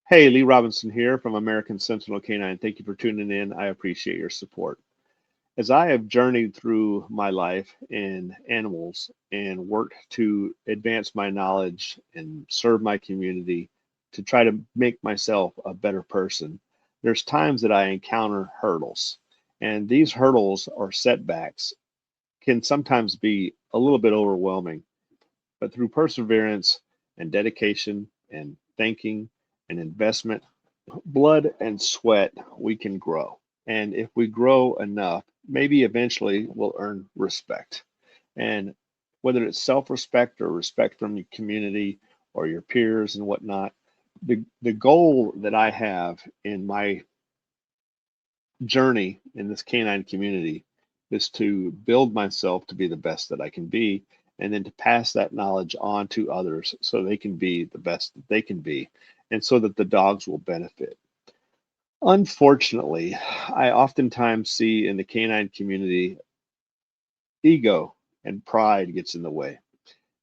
Hey, Lee Robinson here from American Sentinel Canine. Thank you for tuning in. I appreciate your support. As I have journeyed through my life in animals and worked to advance my knowledge and serve my community to try to make myself a better person, there's times that I encounter hurdles. And these hurdles or setbacks can sometimes be a little bit overwhelming. But through perseverance and dedication and thinking and investment, blood and sweat, we can grow. And if we grow enough, maybe eventually we'll earn respect. And whether it's self respect or respect from your community or your peers and whatnot, the goal that I have in my journey in this canine community is to build myself to be the best that I can be, and then to pass that knowledge on to others so they can be the best that they can be, and so that the dogs will benefit. Unfortunately, I oftentimes see in the canine community ego and pride gets in the way.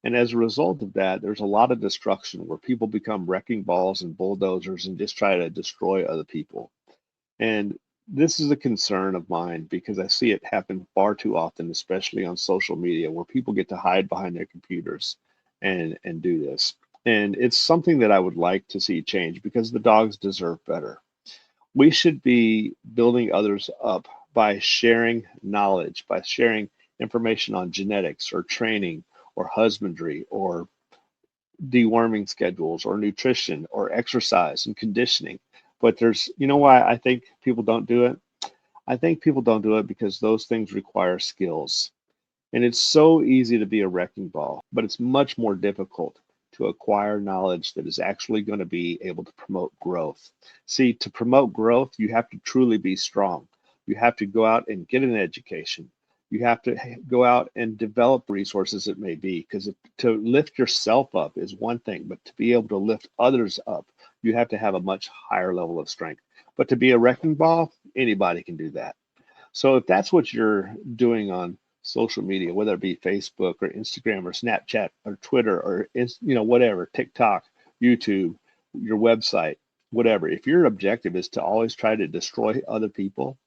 And as a result of that, there's a lot of destruction where people become wrecking balls and bulldozers and just try to destroy other people. And this is a concern of mine because I see it happen far too often, especially on social media, where people get to hide behind their computers and do this. And it's something that I would like to see change because the dogs deserve better. We should be building others up by sharing knowledge, by sharing information on genetics or training or husbandry or deworming schedules or nutrition or exercise and conditioning. But you know why I think people don't do it? I think people don't do it because those things require skills. And it's so easy to be a wrecking ball, but it's much more difficult to acquire knowledge that is actually going to be able to promote growth. See, to promote growth, you have to truly be strong. You have to go out and get an education. You have to go out and develop resources it may be, because to lift yourself up is one thing, but to be able to lift others up, you have to have a much higher level of strength. But to be a wrecking ball, anybody can do that. So if that's what you're doing on social media, whether it be Facebook or Instagram or Snapchat or Twitter or whatever, TikTok, YouTube, your website, whatever, if your objective is to always try to destroy other people,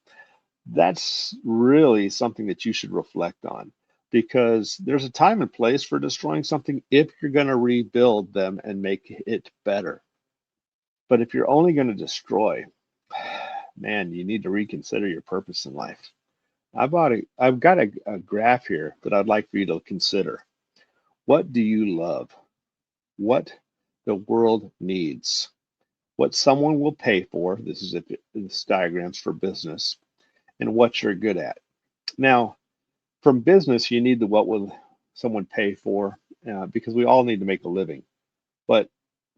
that's really something that you should reflect on because there's a time and place for destroying something if you're going to rebuild them and make it better. But if you're only going to destroy, man, you need to reconsider your purpose in life. I've got a graph here that I'd like for you to consider. What do you love? What the world needs? What someone will pay for? This diagram's for business, and what you're good at. Now, from business, you need the what will someone pay for because we all need to make a living. But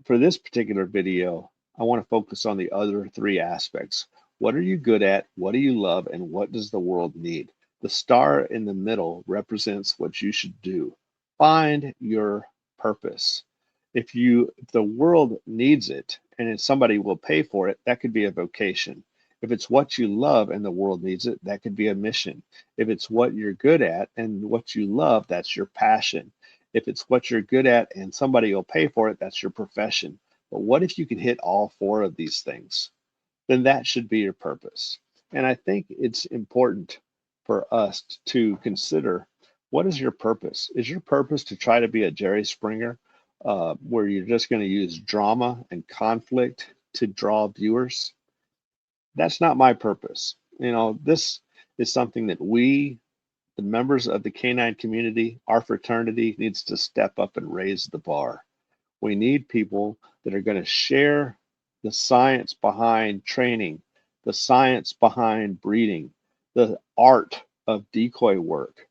for this particular video, I want to focus on the other three aspects. What are you good at? What do you love? And what does the world need? The star in the middle represents what you should do. Find your purpose. If the world needs it and if somebody will pay for it, that could be a vocation. If it's what you love and the world needs it, that could be a mission. If it's what you're good at and what you love, that's your passion. If it's what you're good at and somebody will pay for it, that's your profession. But what if you can hit all four of these things? Then that should be your purpose. And I think it's important for us to consider what is your purpose? Is your purpose to try to be a Jerry Springer, where you're just going to use drama and conflict to draw viewers? That's not my purpose. This is something that the members of the canine community, our fraternity, needs to step up and raise the bar. We need people that are going to share the science behind training, the science behind breeding, the art of decoy work.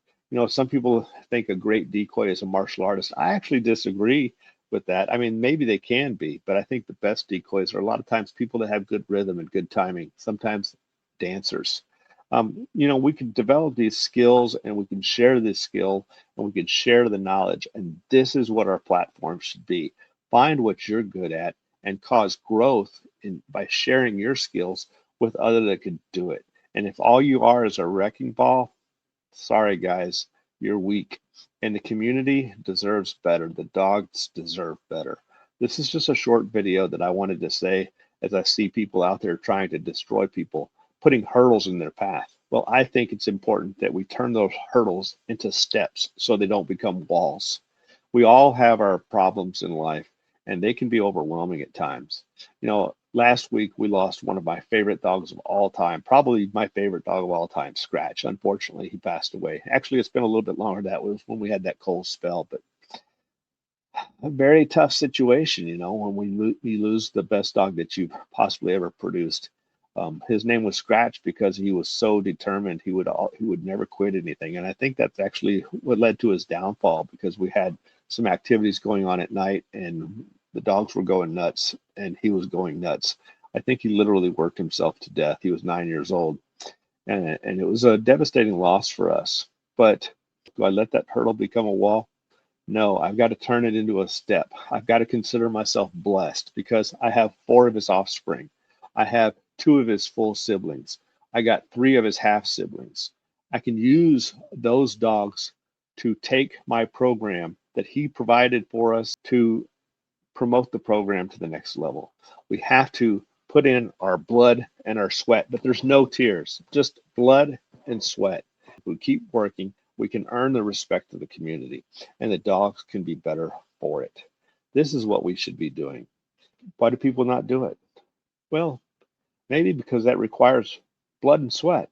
Some people think a great decoy is a martial artist. I actually disagree with that. I mean, maybe they can be, but I think the best decoys are a lot of times people that have good rhythm and good timing, sometimes dancers. We can develop these skills and we can share this skill and we can share the knowledge. And this is what our platform should be. Find what you're good at and cause growth by sharing your skills with others that can do it. And if all you are is a wrecking ball, sorry guys, you're weak. And the community deserves better. The dogs deserve better. This is just a short video that I wanted to say as I see people out there trying to destroy people, putting hurdles in their path. Well, I think it's important that we turn those hurdles into steps so they don't become walls. We all have our problems in life, and they can be overwhelming at times. Last week we lost one of my favorite dogs of all time, probably my favorite dog of all time, Scratch. Unfortunately, he passed away. Actually, it's been a little bit longer. That was when we had that cold spell, but a very tough situation, when we lose the best dog that you've possibly ever produced. His name was Scratch because he was so determined. He would never quit anything, and I think that's actually what led to his downfall, because we had some activities going on at night, and the dogs were going nuts, and he was going nuts. I think he literally worked himself to death. He was 9 years old, and it was a devastating loss for us. But do I let that hurdle become a wall? No, I've got to turn it into a step. I've got to consider myself blessed because I have 4 of his offspring. I have 2 of his full siblings. I got 3 of his half siblings. I can use those dogs to take my program that he provided for us to promote the program to the next level. We have to put in our blood and our sweat, but there's no tears, just blood and sweat. If we keep working, we can earn the respect of the community, and the dogs can be better for it. This is what we should be doing. Why do people not do it? Well, maybe because that requires blood and sweat.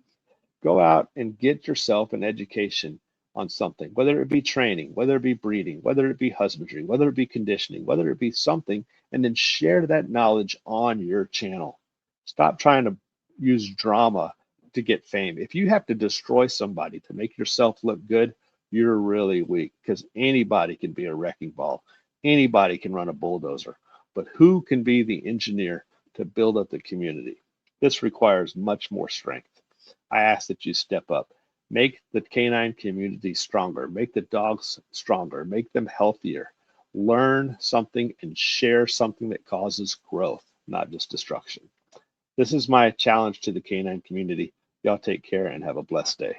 Go out and get yourself an education on something, whether it be training, whether it be breeding, whether it be husbandry, whether it be conditioning, whether it be something, and then share that knowledge on your channel. Stop trying to use drama to get fame. If you have to destroy somebody to make yourself look good, you're really weak, because anybody can be a wrecking ball. Anybody can run a bulldozer. But who can be the engineer to build up the community? This requires much more strength. I ask that you step up. Make the canine community stronger. Make the dogs stronger. Make them healthier. Learn something and share something that causes growth, not just destruction. This is my challenge to the canine community. Y'all take care and have a blessed day.